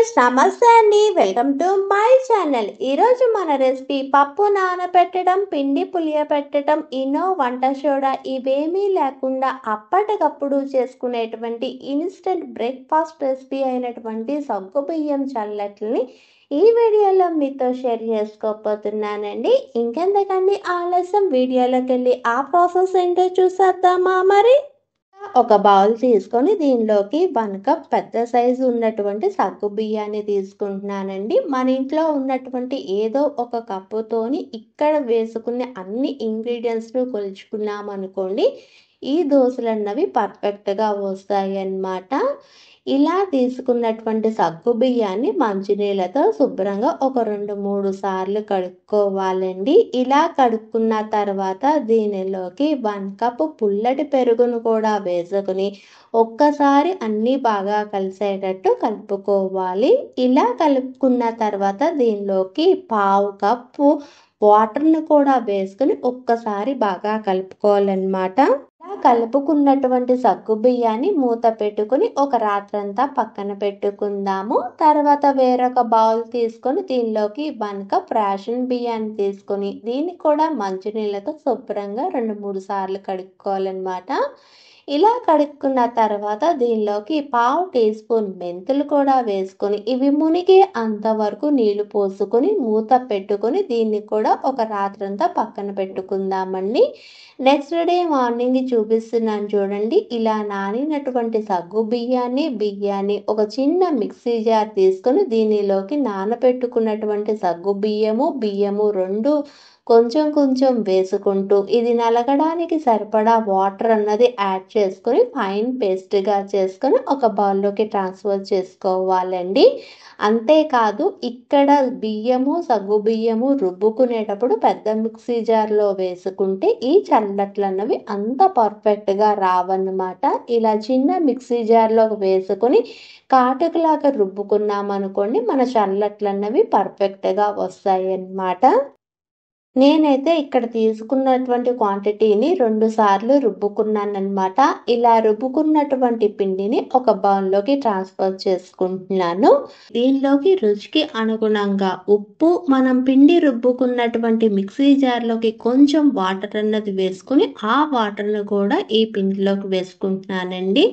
Friends నమస్తే అండి, welcome to my channel. ఈరోజు మన రెసిపీ పప్పు నానబెట్టడం, పిండి పులియబెట్టడం, ఇనో వంట సోడా ఇవేమీ లేకుండా అప్పటికప్పుడు చేసుకునేటువంటి ఇన్స్టెంట్ బ్రేక్ఫాస్ట్ రెసిపీ అయినటువంటి సగ్గుబియ్యం చల్లట్లని ఈ వీడియోలో మీతో షేర్ చేసుకోబోతున్నానండి. ఇంకెందుకండి ఆలస్యం, వీడియోలోకి వెళ్ళి ఆ ప్రాసెస్ ఏంటో చూసేద్దామా మరి. ఒక బౌల్ తీసుకొని దీనిలోకి 1 కప్ పెద్ద సైజు ఉన్నటువంటి సగ్గు బియ్యాన్ని తీసుకుంటున్నానండి. మన ఇంట్లో ఉన్నటువంటి ఏదో ఒక కప్పుతోని ఇక్కడ వేసుకునే అన్ని ఇంగ్రీడియంట్స్ను కొలుచుకున్నాం అనుకోండి, ఈ దోశలన్నవి పర్ఫెక్ట్గా వస్తాయి అన్నమాట. ఇలా తీసుకున్నటువంటి సగ్గు బియ్యాన్ని మంచినీళ్ళతో శుభ్రంగా ఒక 2-3 సార్లు కడుక్కోవాలండి. ఇలా కడుక్కున్న తర్వాత దీనిలోకి 1 కప్ పుల్లటి పెరుగును కూడా వేసుకుని ఒక్కసారి అన్నీ బాగా కలిసేటట్టు కలుపుకోవాలి. ఇలా కలుపుకున్న తర్వాత దీనిలోకి 1/2 కప్పు వాటర్ను కూడా వేసుకుని ఒక్కసారి బాగా కలుపుకోవాలన్నమాట. ఇలా కలుపుకున్నటువంటి సగ్గు బియ్యాన్ని మూత పెట్టుకుని ఒక రాత్రంతా పక్కన పెట్టుకుందాము. తర్వాత వేరొక బౌల్ తీసుకొని దీనిలోకి 1 కప్ రేషన్ బియ్యాన్ని తీసుకొని దీన్ని కూడా మంచినీళ్ళతో శుభ్రంగా 2-3 సార్లు కడుక్కోవాలన్నమాట. ఇలా కడుక్కున్న తర్వాత దీనిలోకి 1/2 టీ స్పూన్ మెంతులు కూడా వేసుకొని ఇవి మునిగే అంతవరకు నీళ్లు పోసుకొని మూత పెట్టుకొని దీన్ని కూడా ఒక రాత్రంతా పక్కన పెట్టుకుందామండి. నెక్స్ట్ డే మార్నింగ్ చూపిస్తున్నాను చూడండి. ఇలా నానినటువంటి సగ్గు బియ్యాన్ని ఒక చిన్న మిక్సీ జార్ తీసుకొని దీనిలోకి నానబెట్టుకున్నటువంటి సగ్గు బియ్యము 2 కొంచెం కొంచెం వేసుకుంటూ ఇది నలగడానికి సరిపడా వాటర్ అన్నది యాడ్ చేసుకొని ఫైన్ పేస్ట్గా చేసుకొని ఒక బౌల్లోకి ట్రాన్స్ఫర్ చేసుకోవాలండి. అంతేకాదు ఇక్కడ సగ్గు బియ్యము రుబ్బుకునేటప్పుడు పెద్ద మిక్సీ జార్లో వేసుకుంటే ఈ చల్లట్లు అన్నవి అంత పర్ఫెక్ట్గా రావన్నమాట. ఇలా చిన్న మిక్సీ జార్లో వేసుకొని కాటుకలాగా రుబ్బుకున్నామనుకోండి, మన చల్లట్లు అన్నవి పర్ఫెక్ట్గా వస్తాయి అన్నమాట. నేనైతే ఇక్కడ తీసుకున్నటువంటి క్వాంటిటీని 2 సార్లు రుబ్బుకున్నానమాట. ఇలా రుబ్బుకున్నటువంటి పిండిని ఒక బౌల్లోకి ట్రాన్స్ఫర్ చేసుకుంటున్నాను. దీనిలోకి రుచికి అనుగుణంగా ఉప్పు, మనం పిండి రుబ్బుకున్నటువంటి మిక్సీ జార్లోకి కొంచెం వాటర్ అన్నది వేసుకుని ఆ వాటర్ను కూడా ఈ పిండిలోకి వేసుకుంటున్నానండి.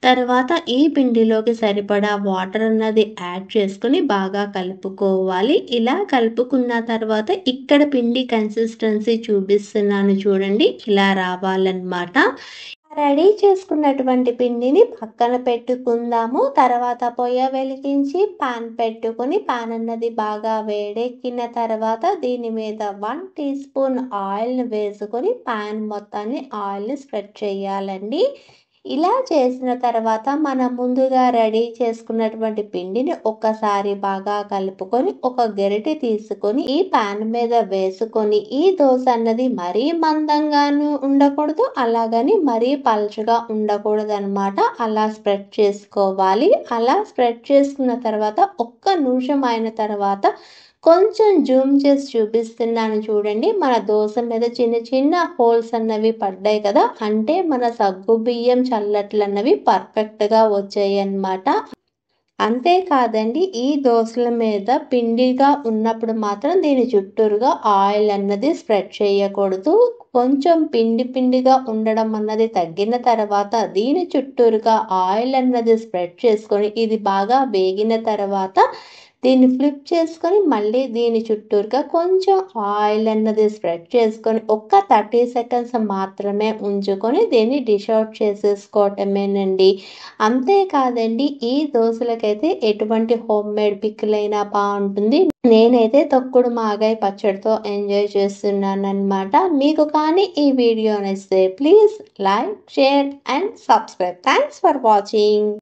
తర్వాత ఈ పిండిలోకి సరిపడా వాటర్ అన్నది యాడ్ చేసుకుని బాగా కలుపుకోవాలి. ఇలా కలుపుకున్న తర్వాత ఇక్కడ పిండి కన్సిస్టెన్సీ చూపిస్తున్నాను చూడండి, ఇలా రావాలన్నమాట. రెడీ చేసుకున్నటువంటి పిండిని పక్కన పెట్టుకుందాము. తర్వాత పొయ్యి వెలిగించి పాన్ పెట్టుకుని పాన్ అన్నది బాగా వేడెక్కిన తర్వాత దీని మీద 1 టీ స్పూన్ ఆయిల్ వేసుకొని పాన్ మొత్తాన్ని ఆయిల్ స్ప్రెడ్ చేయాలండి. ఇలా చేసిన తర్వాత మనం ముందుగా రెడీ చేసుకున్నటువంటి పిండిని ఒక్కసారి బాగా కలుపుకొని ఒక గరిటె తీసుకొని ఈ పాన్ మీద వేసుకొని ఈ దోశ అన్నది మరీ మందంగాను ఉండకూడదు, అలాగని మరీ పలుచగా ఉండకూడదు అనమాట. అలా స్ప్రెడ్ చేసుకోవాలి. అలా స్ప్రెడ్ చేసుకున్న తర్వాత ఒక్క నిమిషం అయిన తర్వాత కొంచెం జూమ్ చేసి చూపిస్తున్నాను చూడండి. మన దోశ మీద చిన్న చిన్న హోల్స్ అన్నవి పడ్డాయి కదా, అంటే మన సగ్గు బియ్యం చల్లట్లు అన్నవి పర్ఫెక్ట్గా వచ్చాయి అన్నమాట. అంతేకాదండి, ఈ దోశల మీద పిండిగా ఉన్నప్పుడు మాత్రం దీని చుట్టూరుగా ఆయిల్ అన్నది స్ప్రెడ్ చేయకూడదు. కొంచెం పిండిగా ఉండడం అన్నది తగ్గిన తర్వాత దీని చుట్టూరుగా ఆయిల్ అన్నది స్ప్రెడ్ చేసుకొని ఇది బాగా వేగిన తర్వాత దీన్ని ఫ్లిప్ చేసుకొని మళ్ళీ దీని చుట్టూరుగా కొంచెం ఆయిల్ అన్నది స్ప్రెడ్ చేసుకొని ఒక్క 30 సెకండ్స్ మాత్రమే ఉంచుకొని దీన్ని డిష్ అవుట్ చేసేసుకోవటమేనండి. అంతేకాదండి, ఈ దోశలకైతే ఎటువంటి హోమ్ మేడ్ పికిల్ అయినా బాగుంటుంది. నేనైతే తొక్కుడు మాగాయ పచ్చడితో ఎంజాయ్ చేస్తున్నాను అనమాట. మీకు కానీ ఈ వీడియో నచ్చితే please like, share and subscribe. Thanks for watching.